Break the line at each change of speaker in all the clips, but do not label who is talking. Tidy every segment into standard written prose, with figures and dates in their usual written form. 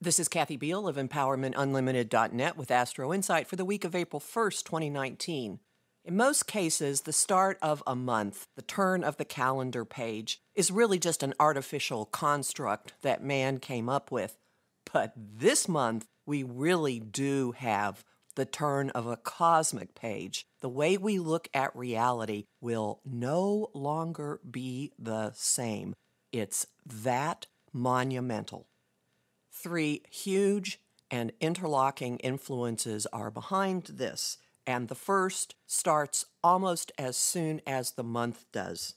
This is Kathy Biehl of EmpowermentUnlimited.net with Astro-Insight for the week of April 1st, 2019. In most cases, the start of a month, the turn of the calendar page, is really just an artificial construct that man came up with. But this month, we really do have the turn of a cosmic page. The way we look at reality will no longer be the same. It's that monumental. Three huge and interlocking influences are behind this, and the first starts almost as soon as the month does.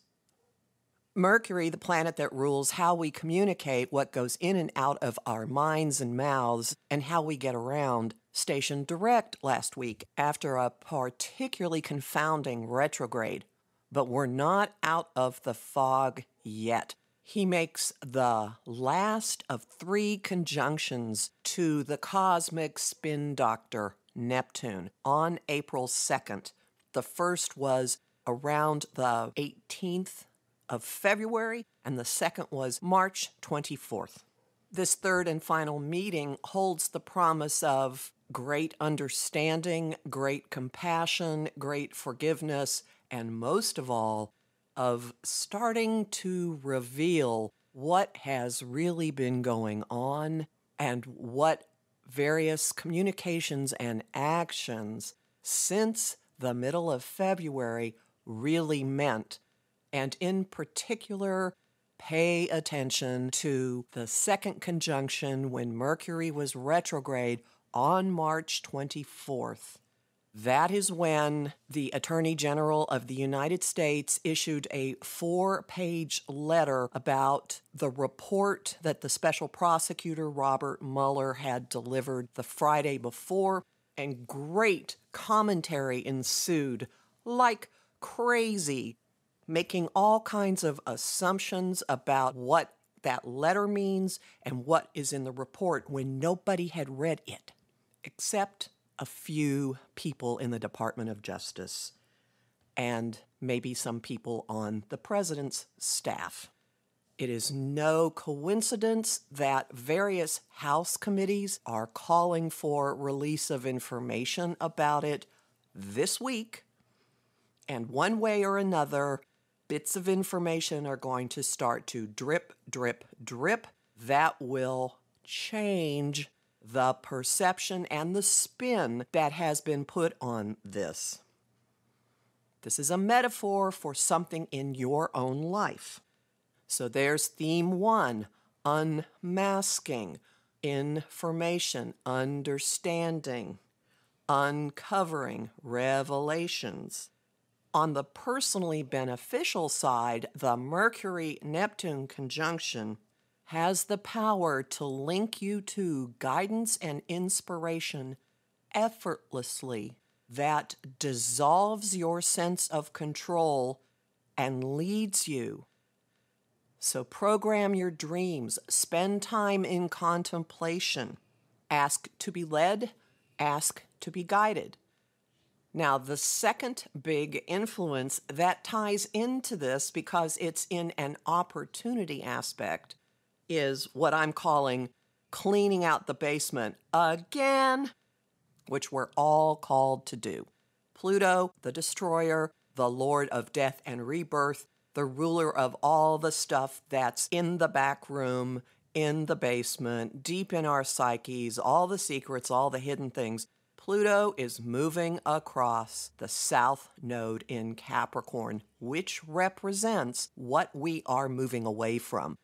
Mercury, the planet that rules how we communicate, what goes in and out of our minds and mouths, and how we get around, stationed direct last week after a particularly confounding retrograde. But we're not out of the fog yet. He makes the last of three conjunctions to the cosmic spin doctor, Neptune, on April 2nd. The first was around the 18th of February, and the second was March 24th. This third and final meeting holds the promise of great understanding, great compassion, great forgiveness, and most of all, of starting to reveal what has really been going on and what various communications and actions since the middle of February really meant. And in particular, pay attention to the second conjunction when Mercury was retrograde on March 24th. That is when the Attorney General of the United States issued a 4-page letter about the report that the special prosecutor Robert Mueller had delivered the Friday before, and great commentary ensued like crazy, making all kinds of assumptions about what that letter means and what is in the report when nobody had read it, except a few people in the Department of Justice and maybe some people on the president's staff. It is no coincidence that various House committees are calling for release of information about it this week, and one way or another, bits of information are going to start to drip, drip, drip. That will change the perception and the spin that has been put on this. This is a metaphor for something in your own life. So there's theme 1, unmasking, information, understanding, uncovering, revelations. On the personally beneficial side, the Mercury-Neptune conjunction has the power to link you to guidance and inspiration effortlessly that dissolves your sense of control and leads you. So program your dreams, spend time in contemplation, ask to be led, ask to be guided. Now, the second big influence that ties into this because it's in an opportunity aspect is what I'm calling cleaning out the basement again, which we're all called to do. Pluto, the destroyer, the lord of death and rebirth, the ruler of all the stuff that's in the back room, in the basement, deep in our psyches, all the secrets, all the hidden things. Pluto is moving across the south node in Capricorn, which represents what we are moving away from.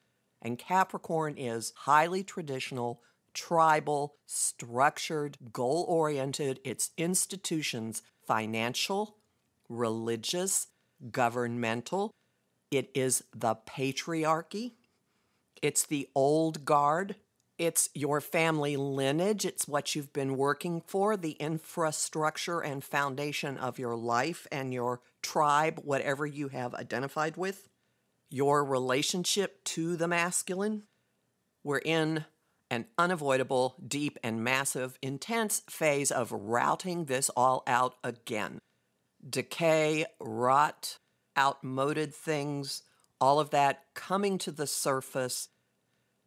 And Capricorn is highly traditional, tribal, structured, goal-oriented. It's institutions, financial, religious, governmental. It is the patriarchy. It's the old guard. It's your family lineage. It's what you've been working for, the infrastructure and foundation of your life and your tribe, whatever you have identified with. Your relationship to the masculine. We're in an unavoidable, deep, and massive, intense phase of routing this all out again. Decay, rot, outmoded things, all of that coming to the surface.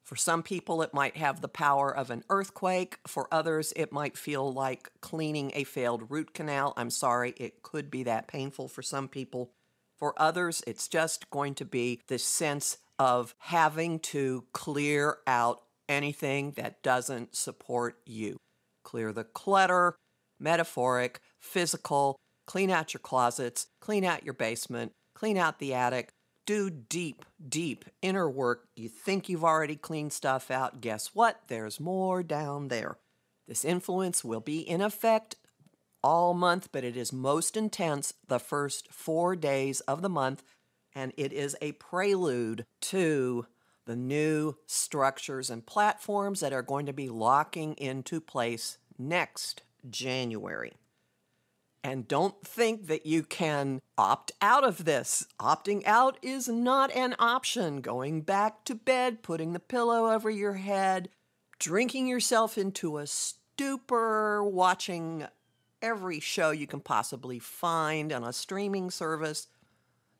For some people, it might have the power of an earthquake. For others, it might feel like cleaning a failed root canal. I'm sorry, it could be that painful for some people. For others, it's just going to be this sense of having to clear out anything that doesn't support you. Clear the clutter, metaphoric, physical, clean out your closets, clean out your basement, clean out the attic. Do deep, deep inner work. You think you've already cleaned stuff out. Guess what? There's more down there. This influence will be in effect all month, but it is most intense the first 4 days of the month, and it is a prelude to the new structures and platforms that are going to be locking into place next January. And don't think that you can opt out of this. Opting out is not an option. Going back to bed, putting the pillow over your head, drinking yourself into a stupor, watching every show you can possibly find on a streaming service.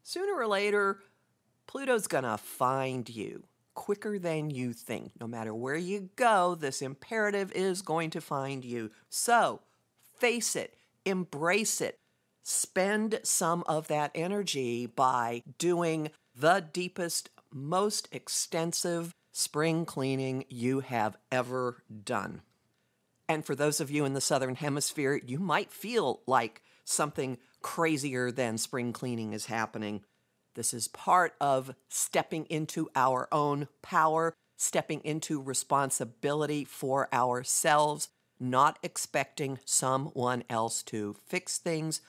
Sooner or later, Pluto's gonna find you quicker than you think. No matter where you go, this imperative is going to find you. So, face it. Embrace it. Spend some of that energy by doing the deepest, most extensive spring cleaning you have ever done. And for those of you in the Southern Hemisphere, you might feel like something crazier than spring cleaning is happening. This is part of stepping into our own power, stepping into responsibility for ourselves, not expecting someone else to fix things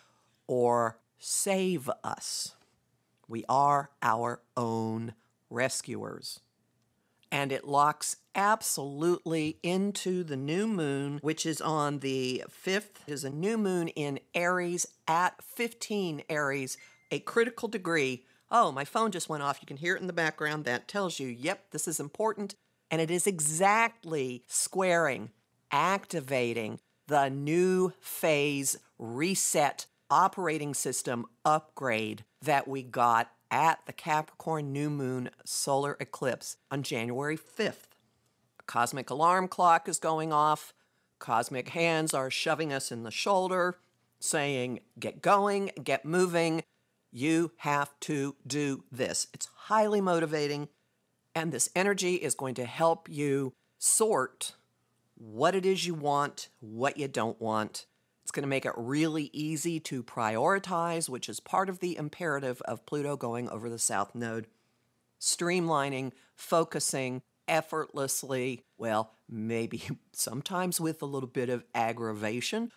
or save us. We are our own rescuers. And it locks absolutely into the new moon, which is on the 5th. It is a new moon in Aries at 15 Aries, a critical degree. Oh, my phone just went off. You can hear it in the background. That tells you, yep, this is important. And it is exactly squaring, activating the new phase reset operating system upgrade that we got at the Capricorn new moon solar eclipse on January 5th. A cosmic alarm clock is going off. Cosmic hands are shoving us in the shoulder, saying, get going, get moving. You have to do this. It's highly motivating, and this energy is going to help you sort what it is you want, what you don't want. It's going to make it really easy to prioritize, which is part of the imperative of Pluto going over the South Node. Streamlining, focusing effortlessly, well, maybe sometimes with a little bit of aggravation.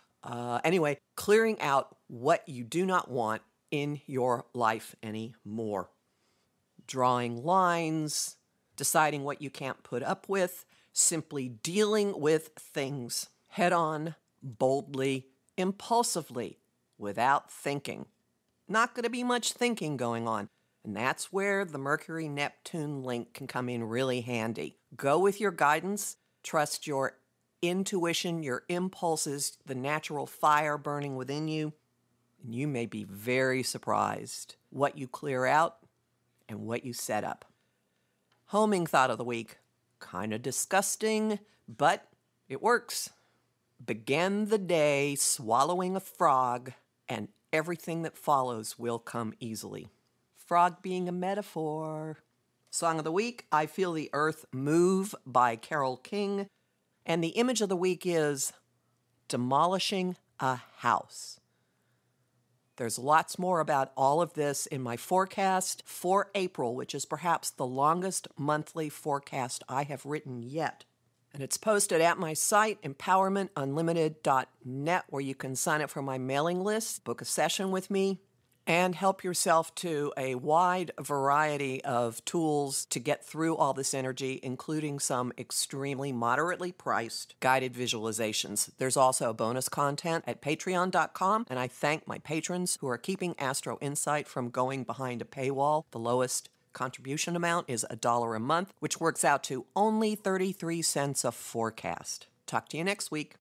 Anyway, clearing out what you do not want in your life anymore. Drawing lines, deciding what you can't put up with, simply dealing with things head-on, boldly, impulsively, without thinking. Not going to be much thinking going on. And that's where the Mercury-Neptune link can come in really handy. Go with your guidance, trust your intuition, your impulses, the natural fire burning within you, and you may be very surprised what you clear out and what you set up. Homing thought of the week. Kind of disgusting, but it works. Begin the day swallowing a frog, and everything that follows will come easily. Frog being a metaphor. Song of the week, I Feel the Earth Move by Carole King. And the image of the week is demolishing a house. There's lots more about all of this in my forecast for April, which is perhaps the longest monthly forecast I have written yet. And it's posted at my site, empowermentunlimited.net, where you can sign up for my mailing list, book a session with me, and help yourself to a wide variety of tools to get through all this energy, including some extremely moderately priced guided visualizations. There's also bonus content at patreon.com, and I thank my patrons who are keeping Astro-Insight from going behind a paywall. The lowest contribution amount is $1 a month, which works out to only 33 cents a forecast. Talk to you next week.